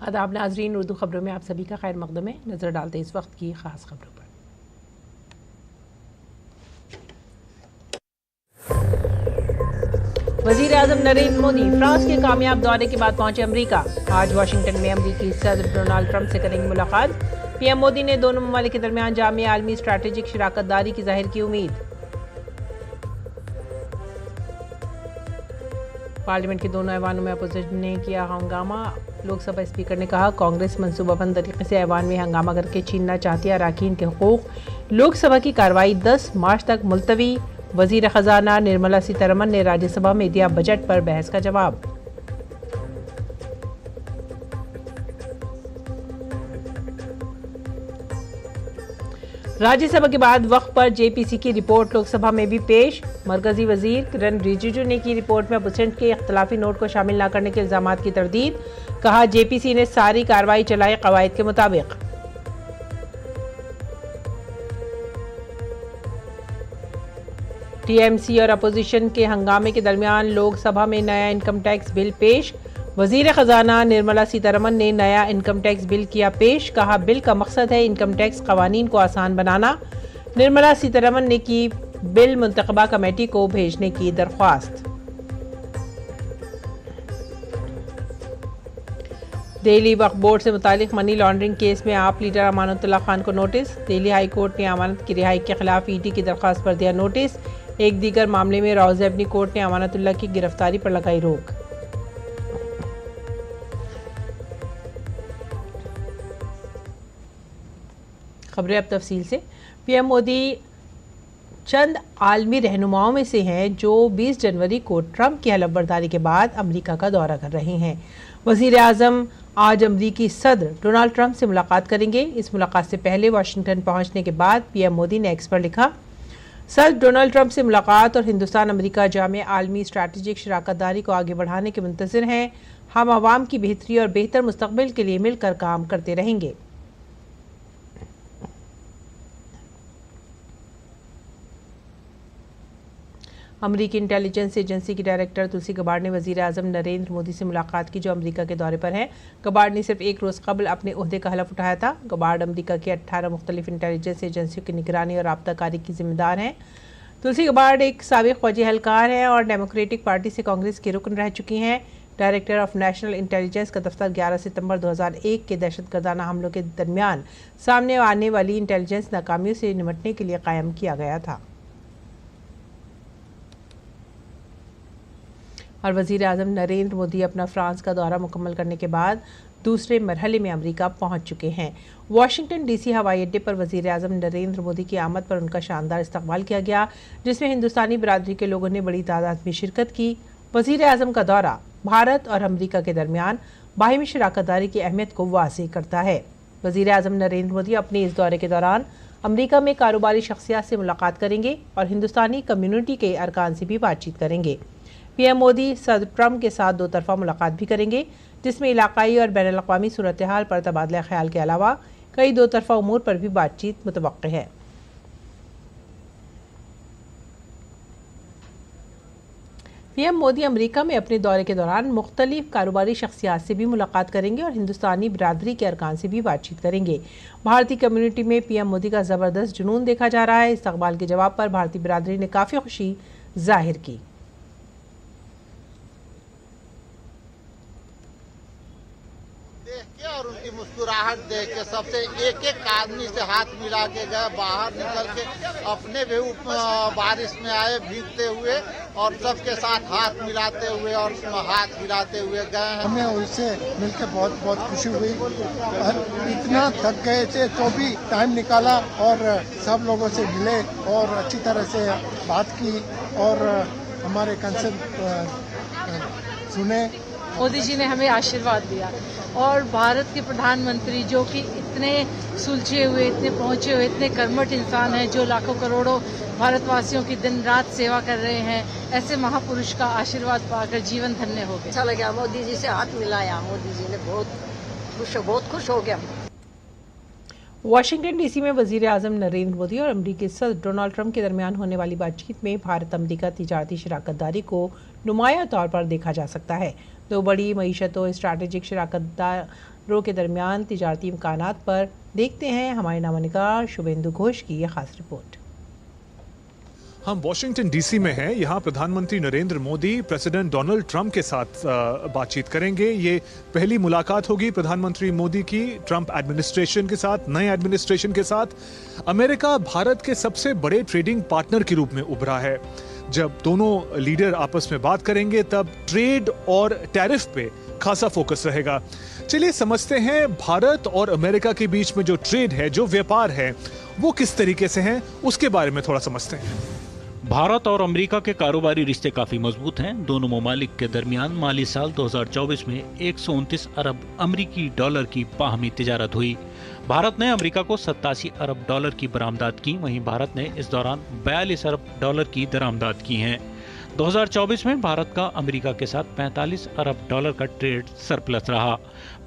आदाब नाजरीन, उर्दू खबरों में आप सभी का खैर मकदम है। नजर डालते इस वक्त की खास खबरों पर। वजीर आजम नरेंद्र मोदी फ्रांस के कामयाब दौरे के बाद पहुंचे अमरीका। आज वाशिंगटन में अमरीकी सदर डोनाल्ड ट्रंप से करेंगे मुलाकात। पीएम मोदी ने दोनों ममालिक के दरमियान जामी आलमी स्ट्रैटेजिक शराकतदारी की जाहिर की उम्मीद। पार्लियामेंट के दोनों ऐवानों में अपोजिशन ने किया हंगामा। लोकसभा स्पीकर ने कहा, कांग्रेस मंसूबाबंद तरीके से ऐवान में हंगामा करके छीनना चाहती है अरकान के हुकूक। लोकसभा की कार्रवाई 10 मार्च तक मुलतवी। वजीर खजाना निर्मला सीतारमण ने राज्यसभा में दिया बजट पर बहस का जवाब। राज्यसभा के बाद वक्त पर जेपीसी की रिपोर्ट लोकसभा में भी पेश। मरकजी वजीर किरण रिजिजू ने की रिपोर्ट में अपोजिशन के इख्तलाफी नोट को शामिल न करने के इल्जामात की तरदीद। कहा, जेपीसी ने सारी कार्रवाई चलाई कवायद के मुताबिक। टीएमसी और अपोजिशन के हंगामे के दरमियान लोकसभा में नया इनकम टैक्स बिल पेश। वजीर खजाना निर्मला सीतारमण ने नया इनकम टैक्स बिल किया पेश। कहा, बिल का मकसद है इनकम टैक्स कवानीन को आसान बनाना। निर्मला सीतारमण ने की बिल मुंतखबा कमेटी को भेजने की दरख्वास्त। दिल्ली वक्फ बोर्ड से मुतालिक मनी लॉन्ड्रिंग केस में आप लीडर अमानतुल्लाह खान को नोटिस। दिल्ली हाई कोर्ट ने अमानत की रिहाई के खिलाफ ईडी की दरख्वास्त पर दिया नोटिस। एक दीगर मामले में रावज़ेबनी कोर्ट ने अमानतुल्लाह की गिरफ्तारी पर लगाई रोक। खबरें अब तफसील से। पीएम मोदी चंद आलमी रहनुमाओं में से हैं जो 20 जनवरी को ट्रंप की हलफबरदारी के बाद अमेरिका का दौरा कर रहे हैं। वजीर आजम आज अमरीकी सदर डोनाल्ड ट्रंप से मुलाकात करेंगे। इस मुलाकात से पहले वाशिंगटन पहुंचने के बाद पीएम मोदी ने एक्स पर लिखा, सदर डोनाल्ड ट्रंप से मुलाकात और हिंदुस्तान अमेरिका जामे आलमी स्ट्रैटेजिक शराकतदारी को आगे बढ़ाने के मुंतज़िर हैं। हम आवाम की बेहतरी और बेहतर मुस्तकबिल के लिए मिलकर काम करते रहेंगे। अमरीकी इंटेलिजेंस एजेंसी की डायरेक्टर तुलसी गबार्ड ने वजीर आजम नरेंद्र मोदी से मुलाकात की, जो अमेरिका के दौरे पर हैं। गबार्ड ने सिर्फ एक रोज़ कबल अपने ओहदे का हलफ उठाया था। गबार्ड अमेरिका की 18 मुख्तलिफ इंटेलिजेंस एजेंसियों की निगरानी और राब्ताकारी की जिम्मेदार हैं। तुलसी गबार्ड एक साबिक फौजी एहलकार हैं और डेमोक्रेटिक पार्टी से कांग्रेस की रुकन रह चुकी हैं। डायरेक्टर ऑफ नेशनल इंटेलिजेंस का दफ्तर 11 सितंबर 2001 के दहशतगर्दाना हमलों के दरमियान सामने आने वाली इंटेलिजेंस नाकामियों से निपटने के लिए कायम किया गया था। और वजीर आजम नरेंद्र मोदी अपना फ्रांस का दौरा मुकम्मल करने के बाद दूसरे मरहले में अमेरिका पहुंच चुके हैं। वाशिंगटन डीसी हवाई अड्डे पर वजीर आजम नरेंद्र मोदी की आमद पर उनका शानदार इस्तकबाल किया गया, जिसमें हिंदुस्तानी बिरादरी के लोगों ने बड़ी तादाद में शिरकत की। वजीर आजम का दौरा भारत और अमेरिका के दरमियान बाहिमी शराकतदारी की अहमियत को वाज़ेह करता है। वजीर आजम नरेंद्र मोदी अपने इस दौरे के दौरान अमेरिका में कारोबारी शख्सियात से मुलाकात करेंगे और हिंदुस्तानी कम्युनिटी के अरकान से भी बातचीत करेंगे। पीएम मोदी सदर ट्रंप के साथ दो तरफा मुलाकात भी करेंगे, जिसमें इलाकाई और बैनुल अक़वामी सूरत हाल पर तबादला ख्याल के अलावा कई दो तरफा उमूर पर भी बातचीत मुतवक्किल है। पीएम मोदी अमेरिका में अपने दौरे के दौरान मुख्तलिफ कारोबारी शख्सियात से भी मुलाकात करेंगे और हिंदुस्तानी बिरादरी के अरकान से भी बातचीत करेंगे। भारतीय कम्युनिटी में पीएम मोदी का ज़बरदस्त जुनून देखा जा रहा है। इस्तकबाल के जवाब पर भारतीय बिरादरी ने काफ़ी खुशी जाहिर की। और उनकी मुस्कुराहट देख के सबसे एक एक आदमी से हाथ मिला के गए, बाहर निकल के अपने भी बारिश में आए भीगते हुए और सबके साथ हाथ मिलाते हुए और हाथ हिलाते हुए गए हैं। हमें उनसे मिलकर बहुत बहुत खुशी हुई। इतना थक गए थे तो भी टाइम निकाला और सब लोगों से मिले और अच्छी तरह से बात की और हमारे कंसर्न सुने। मोदी जी ने हमें आशीर्वाद दिया और भारत के प्रधानमंत्री जो कि इतने सुलझे हुए, इतने पहुंचे हुए, इतने कर्मठ इंसान हैं, जो लाखों करोड़ों भारतवासियों की दिन रात सेवा कर रहे हैं, ऐसे महापुरुष का आशीर्वाद पाकर जीवन धन्य हो गया। अच्छा लगा, मोदी जी से हाथ मिलाया, मोदी जी ने बहुत खुश हो गया। वाशिंगटन डीसी में वजीर आजम नरेंद्र मोदी और अमेरिकी सदर डोनाल्ड ट्रंप के दरमियान होने वाली बातचीत में भारत अमेरिका तिजारती शराकतदारी को नुमाया तौर पर देखा जा सकता है। दो बड़ी मईशतों स्ट्रैटेजिक शराकतदारों के दरमियान तिजारती इम्कानात पर देखते हैं हमारे नामानिगार शुभेंदु घोष की यह खास रिपोर्ट। हम वाशिंगटन डीसी में हैं। यहाँ प्रधानमंत्री Narendra Modi president Donald Trump के साथ बातचीत करेंगे। ये पहली मुलाकात होगी प्रधानमंत्री मोदी की ट्रंप एडमिनिस्ट्रेशन के साथ, नए एडमिनिस्ट्रेशन के साथ। अमेरिका भारत के सबसे बड़े ट्रेडिंग पार्टनर के रूप में उभरा है। जब दोनों लीडर आपस में बात करेंगे तब ट्रेड और टैरिफ पे खासा फोकस रहेगा। चलिए समझते हैं भारत और अमेरिका के बीच में जो ट्रेड है, जो व्यापार है, वो किस तरीके से है, उसके बारे में थोड़ा समझते हैं। भारत और अमेरिका के कारोबारी रिश्ते काफी मजबूत हैं। दोनों ममालिक के दरमियान माली साल 2024 में 129 अरब अमेरिकी डॉलर की बाहमी तिजारत हुई। भारत ने अमेरिका को 87 अरब डॉलर की बरामदात की, वहीं भारत ने इस दौरान 42 अरब डॉलर की दरामदात की हैं। 2024 में भारत का अमेरिका के साथ 45 अरब डॉलर का ट्रेड सरप्लस रहा।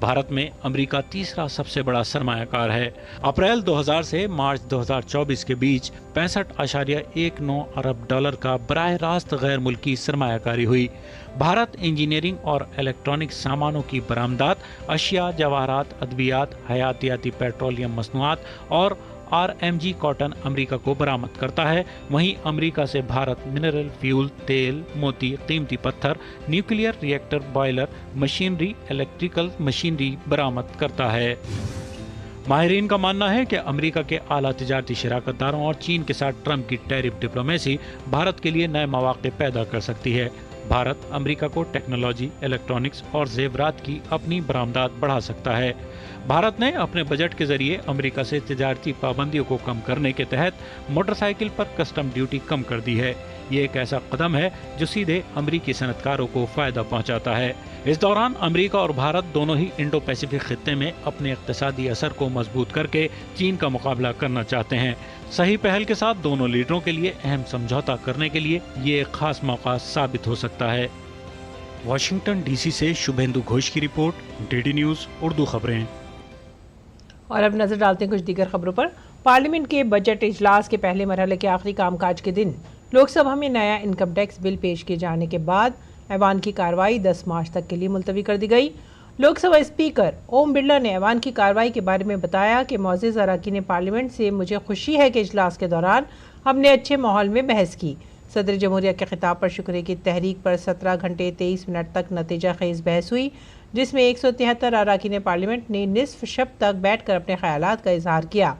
भारत में अमेरिका तीसरा सबसे बड़ा सरमायाकार है। अप्रैल 2000 से मार्च 2024 के बीच 65.19 अरब डॉलर का बराह रास्त गैर मुल्की सरमायाकारी हुई। भारत इंजीनियरिंग और इलेक्ट्रॉनिक सामानों की बरामदात, अशिया, जवाहरात, अद्वियात, हयातियाती पेट्रोलियम मसनूआत और RMG कॉटन अमेरिका को बरामद करता है। वहीं अमेरिका से भारत मिनरल फ्यूल, तेल, मोती, कीमती पत्थर, nuclear reactor, boiler, machinery, electrical machinery बरामद करता है। माहिरीन का मानना है कि अमेरिका के आला तिजारती शराकतदारों और चीन के साथ ट्रंप की टैरिफ डिप्लोमेसी भारत के लिए नए मौके पैदा कर सकती है। भारत अमेरिका को टेक्नोलॉजी, इलेक्ट्रॉनिक्स और जेवरात की अपनी बरामदात बढ़ा सकता है। भारत ने अपने बजट के जरिए अमेरिका से तिजारती पाबंदियों को कम करने के तहत मोटरसाइकिल पर कस्टम ड्यूटी कम कर दी है। ये एक ऐसा कदम है जो सीधे अमेरिकी सनतकारों को फायदा पहुंचाता है। इस दौरान अमेरिका और भारत दोनों ही इंडो पैसिफिक खित्ते में अपने इक्तिसादी असर को मजबूत करके चीन का मुकाबला करना चाहते हैं। सही पहल के साथ दोनों लीडरों के लिए अहम समझौता करने के लिए ये एक खास मौका साबित हो सकता है। वाशिंगटन डीसी से शुभेंदु घोष की रिपोर्ट, DD न्यूज़ उर्दू खबरें। और अब नजर डालते हैं कुछ दीगर खबरों पर। पार्लियामेंट के बजट इजलास के पहले मरहले के आखिरी कामकाज के दिन लोकसभा में नया इनकम टैक्स बिल पेश किए जाने के बाद ऐवान की कार्रवाई 10 मार्च तक के लिए मुलतवी कर दी गई। लोकसभा स्पीकर ओम बिरला ने ऐवान की कार्रवाई के बारे में बताया कि मौजूद अरकान पार्लियामेंट से मुझे खुशी है कि इजलास के दौरान हमने अच्छे माहौल में बहस की। सदर जमहूरिया के खिताब पर शुक्रिया की तहरीक पर 17 घंटे 23 मिनट तक नतीजा खेज बहस हुई, जिसमें 173 अरकान पार्लियामेंट ने निसफ शब तक बैठकर अपने ख्यालात का इजहार किया।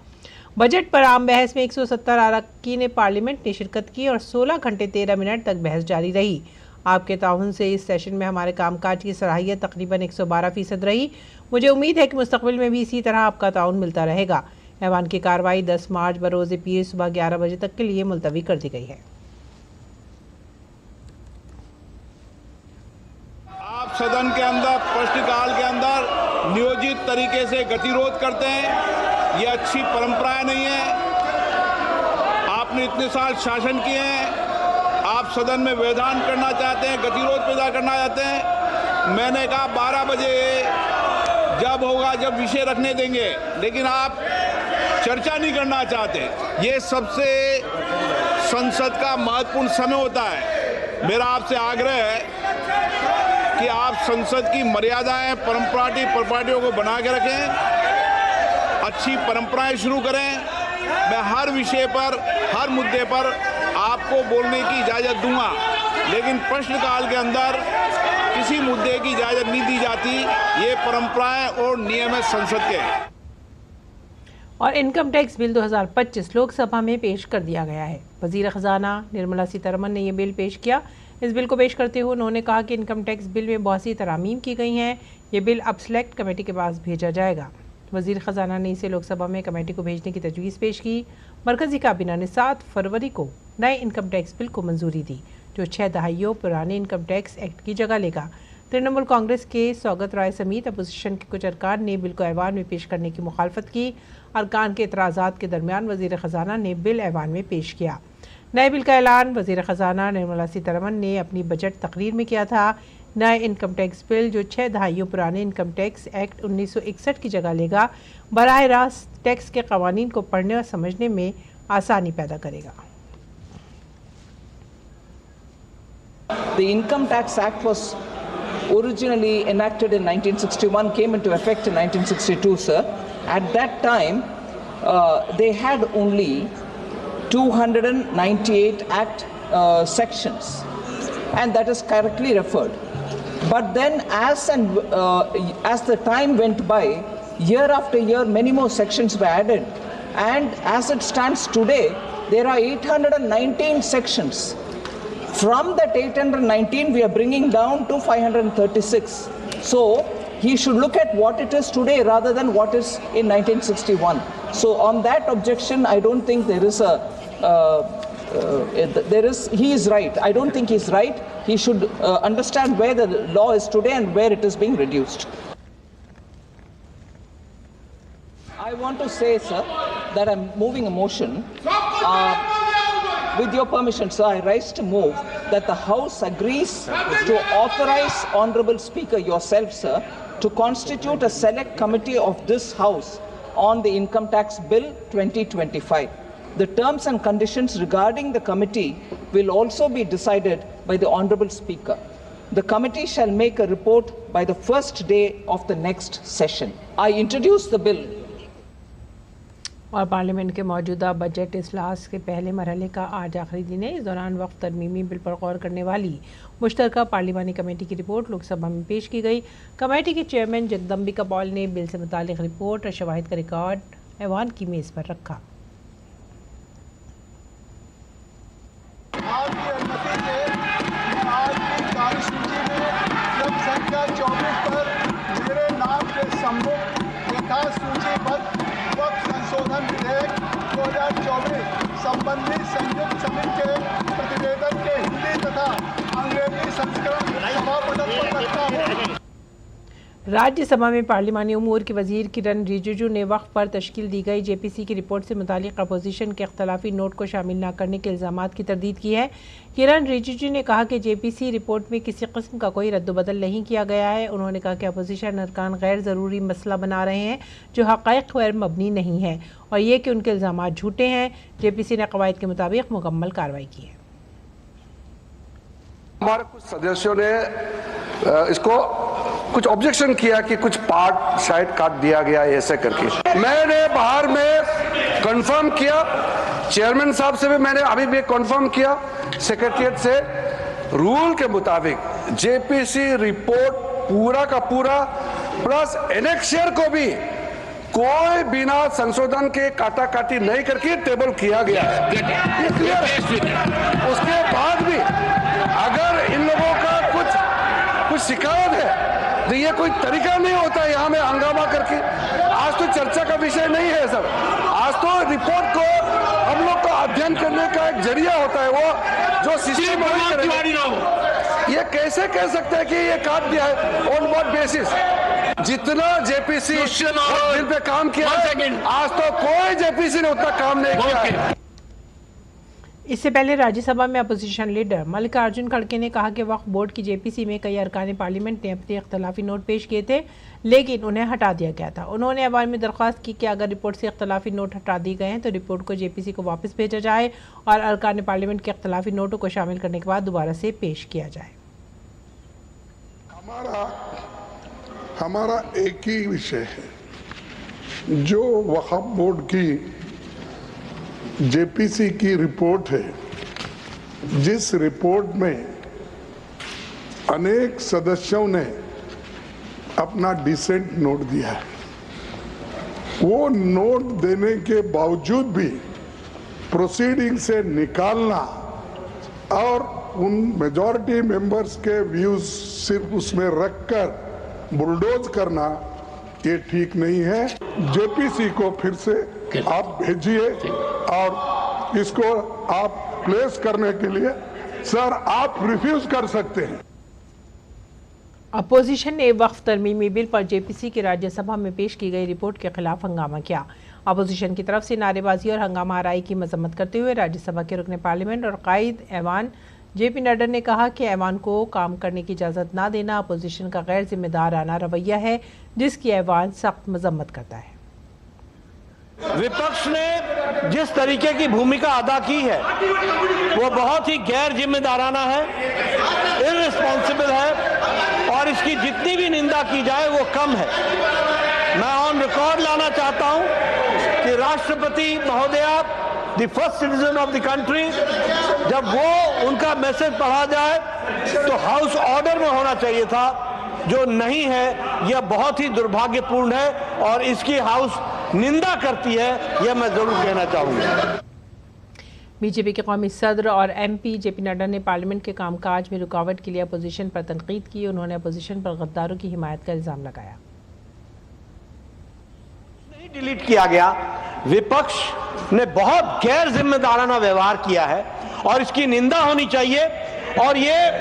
बजट पर आम बहस में 170 अरकान पार्लियामेंट ने शिरकत की और 16 घंटे 13 मिनट तक बहस जारी रही। आपके ताउन से इस सेशन में हमारे कामकाज की सलाहियत तकरीबन 112% रही। मुझे उम्मीद है कि मुस्तकबिल में भी इसी तरह आपका ताउन मिलता रहेगा। ऐवान की कार्रवाई 10 मार्च बरोज़ पीर सुबह 11 बजे तक के लिए मुलतवी कर दी गई है। आप सदन के अंदर प्रश्नकाल के अंदर नियोजित तरीके से गतिरोध करते हैं, ये अच्छी परंपराएं नहीं है। आपने इतने साल शासन किए हैं, आप सदन में व्यवधान करना चाहते हैं, गतिरोध पैदा करना चाहते हैं। मैंने कहा 12 बजे जब होगा, जब विषय रखने देंगे, लेकिन आप चर्चा नहीं करना चाहते। ये सबसे संसद का महत्वपूर्ण समय होता है। मेरा आपसे आग्रह है कि आप संसद की मर्यादाएं, परंपराओं को बना के रखें, अच्छी परंपराएं शुरू करें। मैं हर विषय पर, हर मुद्दे पर आपको बोलने की इजाजत दूंगा, लेकिन प्रश्नकाल के अंदर किसी मुद्दे की इजाजत नहीं दी जाती। ये परंपराएं और नियम है संसद के। और इनकम टैक्स बिल 2025 लोकसभा में पेश कर दिया गया है। वजीर खजाना निर्मला सीतारमन ने यह बिल पेश किया। इस बिल को पेश करते हुए उन्होंने कहा कि इनकम टैक्स बिल में बहुत सी तरामीम की गई हैं। ये बिल अब सेलेक्ट कमेटी के पास भेजा जाएगा। वजीर खजाना ने इसे लोकसभा में कमेटी को भेजने की तजवीज़ पेश की। मरकजी काबीना ने 7 फरवरी को नए इनकम टैक्स बिल को मंजूरी दी, जो 6 दहाइयों पुराने इनकम टैक्स एक्ट की जगह लेगा। तृणमूल कांग्रेस के सौगत राय समेत अपोजिशन के कुछ अरकान ने बिल को ऐवान में पेश करने की मुखालफत की। अरकान के एतराज़ात के दरमियान वजीर खजाना ने बिल ऐवान में पेश किया। नए बिल का ऐलान वजीर खजाना निर्मला सीतारमन ने अपनी बजट तकरीर में किया था। नए इनकम टैक्स बिल जो 6 दहाइयों पुराने इनकम टैक्स एक्ट 1961 की जगह लेगा, बराह रास्त टैक्स के कवानीन को पढ़ने और समझने में आसानी पैदा करेगा। The Income Tax Act was originally enacted in 1961, came into effect in 1962, sir. At that time, they had only 298 Act sections, and that is correctly referred. But then as the time went by, year after year, many more sections were added. And as it stands today, there are 819 sections. From that 819, we are bringing down to 536. So he should look at what it is today rather than what is in 1961. So on that objection, I don't think there is he is right. I don't think he's right. He should understand where the law is today and where it is being reduced. I want to say, sir, that I'm moving a motion. With your permission, sir, I rise to move that the House agrees to authorize Honorable Speaker yourself, sir, to constitute a select committee of this House on the Income Tax Bill 2025. The terms and conditions regarding the committee will also be decided by the Honorable Speaker. The committee shall make a report by the first day of the next session. I introduce the bill. और parliament के मौजूदा budget इजलास के पहले मरहले का आज आखिरी दिन है। इस दौरान वक्त तरमीमी बिल पर गौर करने वाली मुश्तरका पार्लिमानी कमेटी की रिपोर्ट लोकसभा में पेश की गई। कमेटी के चेयरमैन जगदम्बिका पॉल ने बिल से मुतालिक रिपोर्ट और शवाहिद का रिकॉर्ड ऐवान की मेज़ पर रखा। आज की अनुमति से आज की कार्यसूची में जब संख्या 24 पर मेरे नाम के सम्मुख यथा सूचीबद्ध वक्त संशोधन विधेयक 2024 संबंधी संयुक्त समिति के प्रतिवेदन के हिंदी तथा अंग्रेजी संस्करण सभा पटल पर रखता हूँ। राज्यसभा में पार्लिमानी उमूर के वजीर किरण रिजिजू ने वक्फ पर तश्कील दी गई जेपीसी की रिपोर्ट से मुतालिक अपोजिशन के अख्तलाफी नोट को शामिल न करने के इल्ज़ामात की तरदीद की है। किरण रिजिजू ने कहा कि जेपीसी रिपोर्ट में किसी किस्म का कोई रद्दबदल नहीं किया गया है। उन्होंने कहा कि अपोजिशन अरकान गैर ज़रूरी मसला बना रहे हैं जो हक़ाइक़ गैर मबनी नहीं है और ये कि उनके इल्ज़ामात झूठे हैं। जेपीसी ने कवायद के मुताबिक मुकम्मल कार्रवाई की है। हमारे कुछ सदस्यों ने इसको कुछ ऑब्जेक्शन किया कि कुछ पार्ट शायद काट दिया गया ऐसे करके। मैंने बाहर में कंफर्म किया, चेयरमैन साहब से भी मैंने अभी भी कंफर्म किया, सेक्रेटरिएट से रूल के मुताबिक जेपीसी रिपोर्ट पूरा का पूरा प्लस एनेक्शियर को भी कोई बिना संशोधन के काटा काटी नहीं करके टेबल किया गया है। ये क्लियर है। उसके बाद भी अगर इन लोगों का कुछ शिकायत है तो ये कोई तरीका नहीं होता है यहाँ में हंगामा करके। आज तो चर्चा का विषय नहीं है सर, आज तो रिपोर्ट को हम लोग को अध्ययन करने का एक जरिया होता है, वो जो सिस्टम ये कैसे कह सकते हैं कि ये काट दिया है, ऑन व्हाट बेसिस? जितना जेपीसी बिल पे काम किया है, आज तो कोई जेपीसी ने उतना काम नहीं किया है। इससे पहले राज्यसभा में अपोजिशन लीडर मल्लिकार्जुन खड़गे ने कहा कि वक्फ बोर्ड की जेपीसी में कई अरकान पार्लियामेंट ने अपने इख्तलाफी नोट पेश किए थे लेकिन उन्हें हटा दिया गया था। उन्होंने अवाम में दरख्वास्त की कि अगर रिपोर्ट से इख्तलाफी नोट हटा दिए गए हैं तो रिपोर्ट को जेपीसी को वापस भेजा जाए और अरकान पार्लियामेंट के इख्तलाफी नोटों को शामिल करने के बाद दोबारा से पेश किया जाए। हमारा एक ही विषय है, जो वक्फ बोर्ड की जेपीसी की रिपोर्ट है, जिस रिपोर्ट में अनेक सदस्यों ने अपना डिसेंट नोट दिया है, वो नोट देने के बावजूद भी प्रोसीडिंग से निकालना और उन मेजॉरिटी मेंबर्स के व्यूज सिर्फ उसमें रखकर बुलडोज करना, ये ठीक नहीं है। जेपीसी को फिर से आप भेजिए और इसको आप प्लेस करने के लिए सर आप रिफ्यूज कर सकते हैं। अपोजिशन ने वक्फ तरमीमी बिल पर जेपीसी की राज्यसभा में पेश की गई रिपोर्ट के खिलाफ हंगामा किया। अपोजिशन की तरफ से नारेबाजी और हंगामा आराई की मजम्मत करते हुए राज्यसभा के रुकने पार्लियामेंट और कायद ऐवान जेपी नड्डा ने कहा कि ऐवान को काम करने की इजाज़त ना देना अपोजिशन का गैर जिम्मेदाराना रवैया है, जिसकी ऐवान सख्त मजम्मत करता है। विपक्ष ने जिस तरीके की भूमिका अदा की है वो बहुत ही गैर जिम्मेदाराना है, इररिस्पॉन्सिबल है और इसकी जितनी भी निंदा की जाए वो कम है। मैं ऑन रिकॉर्ड लाना चाहता हूं कि राष्ट्रपति महोदया, the first citizen of the country, जब वो उनका मैसेज पढ़ा जाए तो हाउस ऑर्डर में होना चाहिए था, जो नहीं है। यह बहुत ही दुर्भाग्यपूर्ण है और इसकी हाउस निंदा करती है, यह मैं जरूर कहना चाहूंगा। बीजेपी के कौमी सदर और एमपी जेपी नड्डा ने पार्लियामेंट के कामकाज में रुकावट के लिए अपोजिशन पर तनकीद की। उन्होंने अपोजिशन पर गद्दारों की हिमायत का इल्जाम लगाया। नहीं डिलीट किया गया, विपक्ष ने बहुत गैर जिम्मेदाराना व्यवहार किया है और इसकी निंदा होनी चाहिए। और ये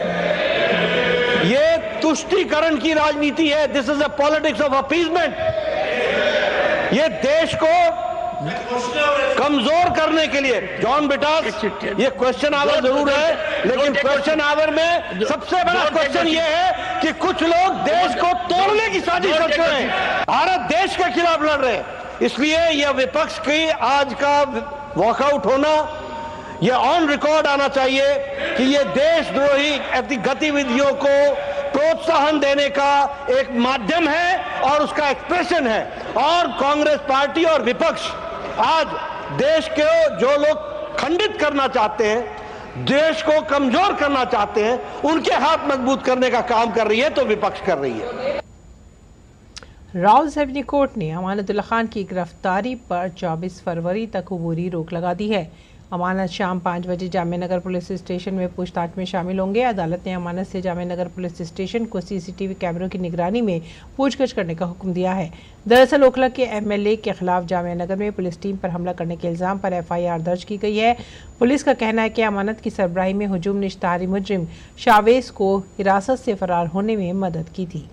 तुष्टीकरण की राजनीति है। This is a politics of appeasement. ये देश को कमजोर करने के लिए, जॉन बिटास, ये क्वेश्चन आवर जरूर है, लेकिन क्वेश्चन आवर में सबसे बड़ा क्वेश्चन ये है कि कुछ लोग देश को तोड़ने की साजिश करते हैं, भारत देश के खिलाफ लड़ रहे हैं। इसलिए यह विपक्ष की आज का वॉकआउट होना, यह ऑन रिकॉर्ड आना चाहिए कि यह देशद्रोही गतिविधियों को प्रोत्साहन देने का एक माध्यम है और उसका एक्सप्रेशन है। और कांग्रेस पार्टी और विपक्ष आज देश के जो लोग खंडित करना चाहते हैं, देश को कमजोर करना चाहते हैं, उनके हाथ मजबूत करने का काम कर रही है, तो विपक्ष कर रही है। रावलपिंडी कोर्ट ने अमानतुल्लाह खान की गिरफ्तारी पर 24 फरवरी तक अबूरी रोक लगा दी है। अमानत शाम 5 बजे जामिया नगर पुलिस स्टेशन में पूछताछ में शामिल होंगे। अदालत ने अमानत से जामिया नगर पुलिस स्टेशन को सीसीटीवी कैमरों की निगरानी में पूछताछ करने का हुक्म दिया है। दरअसल ओखला के एमएलए के खिलाफ जामिया नगर में पुलिस टीम पर हमला करने के इल्जाम पर एफआईआर दर्ज की गई है। पुलिस का कहना है कि अमानत की सरबराही में हुजूम ने इश्तिहारी मुजरिम शावेज को हिरासत से फरार होने में मदद की थी।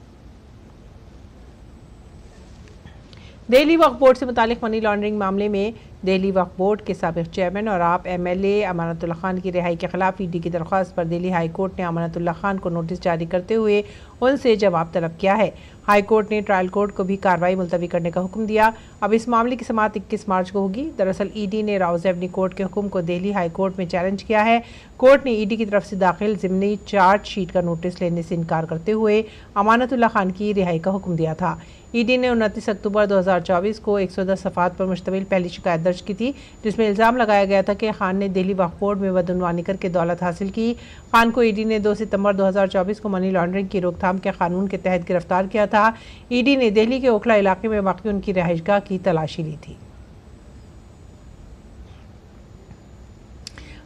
दिल्ली वक्फ बोर्ड से मुतालिक मनी लॉन्ड्रिंग मामले में दिल्ली वक्फ बोर्ड के साबिक चेयरमैन और आप एमएलए अमानतुल्लाह खान की रिहाई के खिलाफ ईडी की दरख्वास्त पर दिल्ली हाई कोर्ट ने अमानतुल्लाह खान को नोटिस जारी करते हुए उनसे जवाब तलब किया है। हाई कोर्ट ने ट्रायल कोर्ट को भी कार्रवाई मुलतवी करने का हुक्म दिया। अब इस मामले की समाअत 21 मार्च को होगी। दरअसल ईडी ने रावलपिंडी कोर्ट के हुक्म को दिल्ली हाई कोर्ट में चैलेंज किया है। कोर्ट ने ईडी की तरफ से दाखिल ज़िमनी चार्जशीट का नोटिस लेने से इनकार करते हुए अमानतुल्लाह खान की रिहाई का हुक्म दिया था। ईडी ने 29 अक्टूबर 2024 को 110 सफ़ात पर मुश्तमिल पहली शिकायत दर्ज की थी, जिसमें इल्ज़ाम लगाया गया था कि खान ने दिल्ली वक्फ बोर्ड में बदउनवानी करके दौलत हासिल की। खान को ईडी ने 2 सितंबर 2024 को मनी लॉन्ड्रिंग की रोकथाम के कानून के तहत गिरफ्तार किया था। ईडी ने दिल्ली के ओखला इलाके में वाक़ई उनकी रिहाइशगाह की तलाशी ली थी।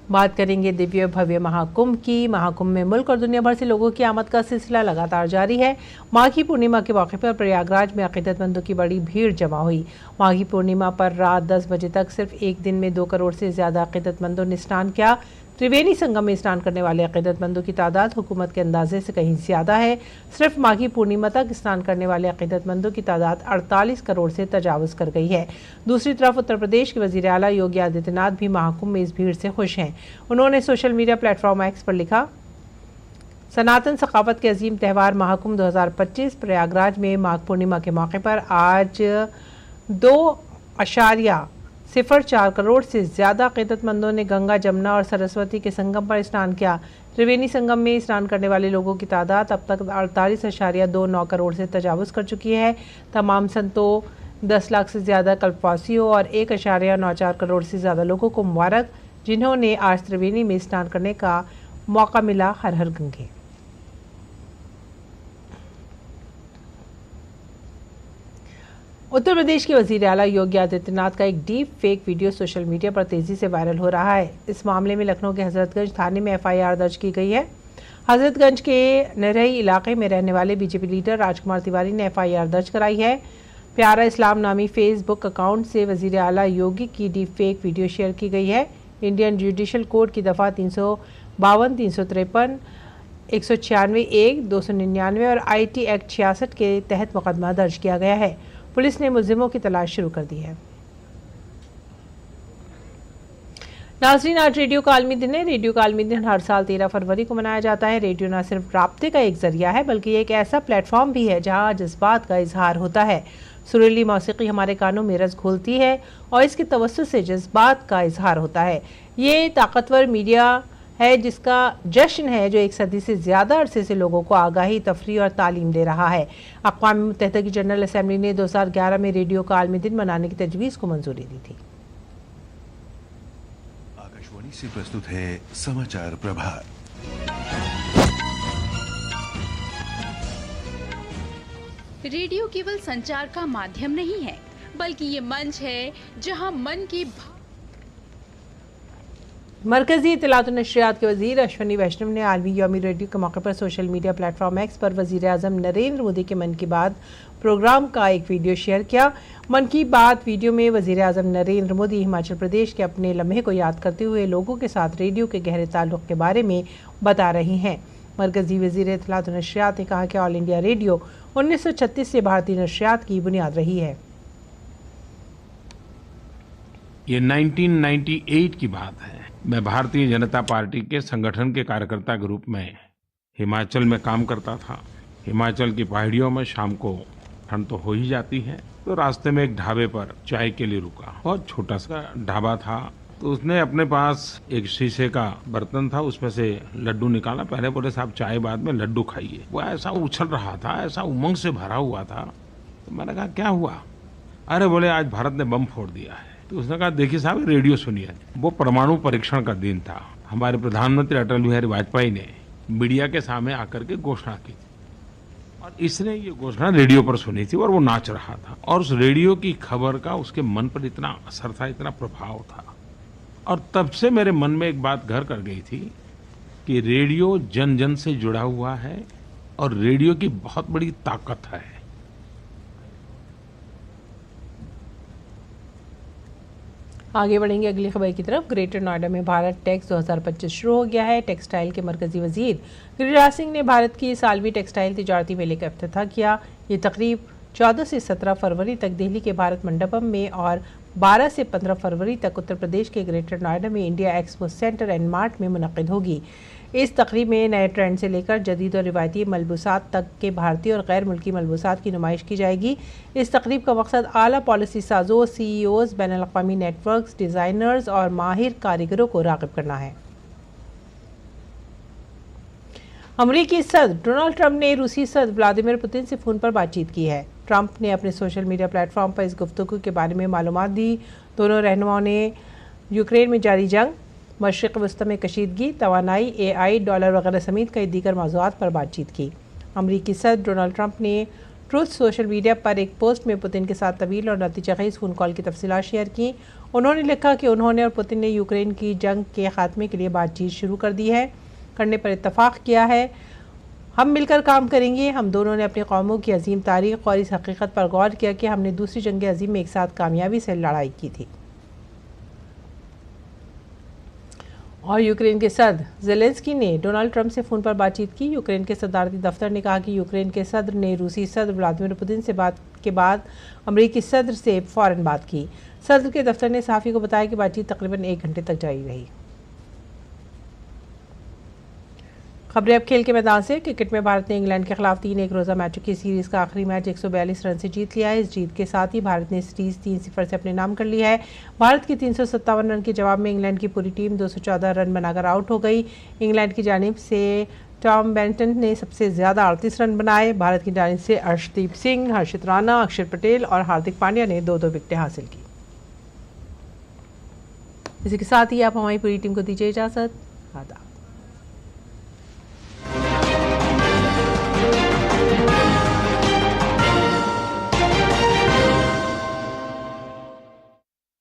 बात करेंगे दिव्य भव्य महाकुंभ की। महाकुंभ में मुल्क और दुनिया भर से लोगों की आमद का सिलसिला लगातार जारी है। माघी पूर्णिमा के मौके पर प्रयागराज में अकीदतमंदों की बड़ी भीड़ जमा हुई। माघी पूर्णिमा पर रात 10 बजे तक सिर्फ एक दिन में 2 करोड़ से ज़्यादा अकीदतमंदों ने स्नान किया। त्रिवेणी संगम में स्नान करने वाले अकीदतमंदों की तादाद हुकूमत के अंदाजे से कहीं ज़्यादा है। सिर्फ माघी पूर्णिमा तक स्नान करने वाले अकीदतमंदों की तादाद 48 करोड़ से तजावुज़ कर गई है। दूसरी तरफ उत्तर प्रदेश के वज़ीर आला योगी आदित्यनाथ भी महाकुंभ में इस भीड़ से खुश हैं। उन्होंने सोशल मीडिया प्लेटफॉर्म एक्स पर लिखा, सनातन सकाफत के अजीम त्यौहार महाकुंभ 2025 प्रयागराज में माघ पूर्णिमा के मौके पर आज 2.04 करोड़ से ज़्यादा अकीदतमंदों ने गंगा, जमुना और सरस्वती के संगम पर स्नान किया। त्रिवेणी संगम में स्नान करने वाले लोगों की तादाद अब तक 48.29 करोड़ से तजावुज़ कर चुकी है। तमाम संतों, 10 लाख से ज़्यादा कल्पवासियों और 1.94 करोड़ से ज़्यादा लोगों को मुबारक, जिन्होंने आज त्रिवेणी में स्नान करने का मौका मिला। हर हर गंगे। उत्तर प्रदेश के वज़ीर आला योगी आदित्यनाथ का एक deep fake video social media पर तेज़ी से वायरल हो रहा है। इस मामले में लखनऊ के हज़रतगंज थाने में एफआईआर दर्ज की गई है। हज़रतगंज के नरही इलाके में रहने वाले बीजेपी लीडर राजकुमार तिवारी ने एफआईआर दर्ज कराई है। प्यारा इस्लाम नामी फेसबुक अकाउंट से वज़ीर आला योगी की डीप फेक वीडियो शेयर की गई है। इंडियन जुडिशल कोड की दफ़ा 352, 353, 196(1), 299 और IT एक्ट 66 के तहत मुकदमा दर्ज किया गया है। पुलिस ने मुलजिमों की तलाश शुरू कर दी है। नाज़रीन, आज रेडियो का आलमी दिन है। रेडियो का आलमी दिन हर साल 13 फरवरी को मनाया जाता है। रेडियो न सिर्फ राब्ते का एक जरिया है बल्कि एक ऐसा प्लेटफॉर्म भी है जहां जज्बात का इजहार होता है। सुरीली मौसीकी हमारे कानों में रस घोलती है और इसके तवस्सुत से जज्बात का इजहार होता है। ये ताकतवर मीडिया है जिसका जश्न है, जो एक सदी से ज़्यादा अरसे से लोगों को आगाही, तफरीह और तालीम दे रहा है। अक़वाम मुत्तहिदा की जनरल असम्बली ने 2011 में रेडियो का आलमी दिन मनाने की तजवीज़ को मंजूरी दी थी। आकाशवाणी से प्रस्तुत है समाचार प्रभात। रेडियो केवल संचार का माध्यम नहीं है, बल्कि ये मंच है जहां मन की मरकजी इत्तलात और नशरियात के वजीर अश्विनी वैष्णव ने आलमी यौमी रेडियो के मौके पर सोशल मीडिया प्लेटफॉर्म एक्स पर वजीर आज़म नरेंद्र मोदी के मन की बात प्रोग्राम का एक वीडियो शेयर किया। मन की बात वीडियो में वजीर आज़म नरेंद्र मोदी हिमाचल प्रदेश के अपने लम्हे को याद करते हुए लोगों के साथ रेडियो के गहरे ताल्लुक़ के बारे में बता रही हैं। मरकजी वजीर इत्तलात और नशरियात ने कहा कि ऑल इंडिया रेडियो 1936 से भारतीय नशरियात की बुनियाद रही है। ये 1998 की बात है। मैं भारतीय जनता पार्टी के संगठन के कार्यकर्ता के रूप में हिमाचल में काम करता था। हिमाचल की पहाड़ियों में शाम को ठंड तो हो ही जाती है, तो रास्ते में एक ढाबे पर चाय के लिए रुका। बहुत छोटा सा ढाबा था, तो उसने अपने पास एक शीशे का बर्तन था, उसमें से लड्डू निकाला। पहले बोले साहब चाय, बाद में लड्डू खाइए। वो ऐसा उछल रहा था, ऐसा उमंग से भरा हुआ था। तो मैंने कहा क्या हुआ? अरे बोले आज भारत ने बम फोड़ दिया है। तो उसने कहा देखिए साहब रेडियो सुनिए। वो परमाणु परीक्षण का दिन था। हमारे प्रधानमंत्री अटल बिहारी वाजपेयी ने मीडिया के सामने आकर के घोषणा की थी और इसने ये घोषणा रेडियो पर सुनी थी और वो नाच रहा था। और उस रेडियो की खबर का उसके मन पर इतना असर था, इतना प्रभाव था। और तब से मेरे मन में एक बात घर कर गई थी कि रेडियो जन जन से जुड़ा हुआ है और रेडियो की बहुत बड़ी ताकत है। आगे बढ़ेंगे अगली खबर की तरफ। ग्रेटर नोएडा में भारत टेक्स 2025 शुरू हो गया है। टेक्सटाइल के मरकजी वजीर गिरिराज सिंह ने भारत की सालवी टेक्सटाइल तिजारती मेले का इफ्तिताह किया। ये तकरीब 14 से 17 फरवरी तक दिल्ली के भारत मंडपम में और 12 से 15 फरवरी तक उत्तर प्रदेश के ग्रेटर नोएडा में India expo centre and mart में मुनक़िद होगी। इस तकरीब में नए ट्रेंड से लेकर जदीद और रिवायती मलबूसात तक के भारतीय और गैर मुल्की मलबूसात की नुमाइश की जाएगी। इस तकरीब का मकसद आला पॉलिसी साजों, CEOs, बैनुल-अक़वामी नेटवर्क्स, डिज़ाइनर्स और माहिर कारीगरों को राग़िब करना है। अमरीकी सदर डोनाल्ड ट्रंप ने रूसी सदर व्लादिमीर पुतिन से फ़ोन पर बातचीत की है। ट्रंप ने अपने सोशल मीडिया प्लेटफॉर्म पर इस गुफ्तगू के बारे में मालूमात दी। दोनों रहनुमाओं ने यूक्रेन में जारी जंग, मशरिक़ वस्ती में कशीदगी, तवानाई, AI, डॉलर वगैरह समेत कई दीगर मौज़ूआत पर बातचीत की। अमरीकी सदर डोनाल्ड ट्रंप ने ट्रूथ सोशल मीडिया पर एक पोस्ट में पुतिन के साथ तवील और नतीजाखेज़ फ़ोन कॉल की तफसीलात शेयर की। उन्होंने लिखा कि उन्होंने और पुतिन ने यूक्रेन की जंग के खात्मे के लिए बातचीत शुरू करने पर इत्तफ़ाक़ किया है। हम मिलकर काम करेंगे। हम दोनों ने अपनी कौमों की अजीम तारीख़ और इस हकीकत पर गौर किया कि हमने दूसरी जंग अजीम में एक साथ कामयाबी से लड़ाई की थी। और यूक्रेन के सदर ज़ेलेंस्की ने डोनाल्ड ट्रंप से फ़ोन पर बातचीत की। यूक्रेन के सदारती दफ्तर ने कहा कि यूक्रेन के सदर ने रूसी सदर व्लादिमीर पुतिन से बात के बाद अमरीकी सदर से फ़ौरन बात की। सदर के दफ्तर ने सहाफ़ी को बताया कि बातचीत तकरीबन 1 घंटे तक जारी रही। खबरें अब खेल के मैदान से। क्रिकेट में भारत ने इंग्लैंड के खिलाफ 3 एक रोज़ा मैचों की सीरीज़ का आखिरी मैच 142 रन से जीत लिया है। इस जीत के साथ ही भारत ने सीरीज़ 3-0 से अपने नाम कर लिया है। भारत की 357 रन के जवाब में इंग्लैंड की पूरी टीम 214 रन बनाकर आउट हो गई। इंग्लैंड की जानिब से टॉम बेंटन ने सबसे ज़्यादा 38 रन बनाए। भारत की जानिब से अर्शदीप सिंह, हर्षित राणा, अक्षर पटेल और हार्दिक पांड्या ने 2-2 विकेटें हासिल की। इसी के साथ ही आप हमारी पूरी टीम को दीजिए इजाज़त। आदाब।